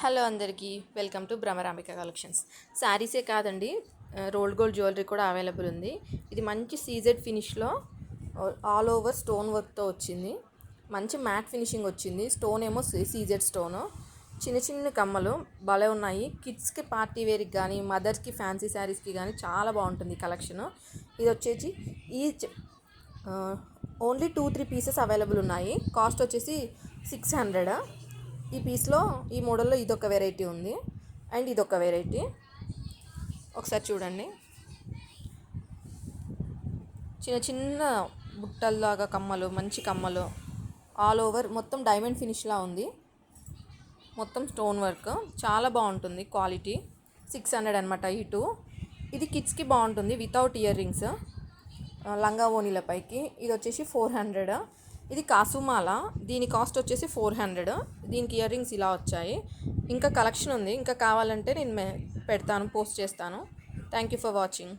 Hello అందరికీ welcome to Bhramarambika collections. శారీసే కాదండి, rolled gold jewellery కూడా అవైలబుల్ ఉంది. ఇది మంచి సీజెడ్ ఫినిష్లో ఆల్ ఓవర్ స్టోన్ వర్క్తో వచ్చింది. మంచి మ్యాట్ ఫినిషింగ్ వచ్చింది. స్టోన్ ఏమో సీజెడ్ స్టోను. చిన్న చిన్న కమ్మలు భలే ఉన్నాయి. కిడ్స్కి పార్టీ వేర్కి కానీ మదర్స్కి ఫ్యాన్సీ శారీస్కి కానీ చాలా బాగుంటుంది కలెక్షను. ఇది వచ్చేసి ఓన్లీ 2-3 పీసెస్ అవైలబుల్ ఉన్నాయి. కాస్ట్ వచ్చేసి 600. ఈ పీస్లో ఈ మోడల్లో ఇదొక వెరైటీ ఉంది అండ్ ఇదొక వెరైటీ. ఒకసారి చూడండి. చిన్న చిన్న బుట్టల్లాగా కమ్మలు, మంచి కమ్మలు, ఆల్ ఓవర్ మొత్తం డైమండ్ ఫినిష్లా ఉంది. మొత్తం స్టోన్ వర్క్ చాలా బాగుంటుంది. క్వాలిటీ 600 అనమాట. ఇది కిడ్స్కి బాగుంటుంది వితౌట్ ఇయర్ రింగ్స్, లంగా ఓనీలపైకి. ఇది వచ్చేసి 400. ఇది కాసుమాల, దీని కాస్ట్ వచ్చేసి 400. దీనికి ఇయర్ రింగ్స్ ఇలా వచ్చాయి. ఇంకా కలెక్షన్ ఉంది, ఇంకా కావాలంటే నేను పెడతాను, పోస్ట్ చేస్తాను. Thank you for watching.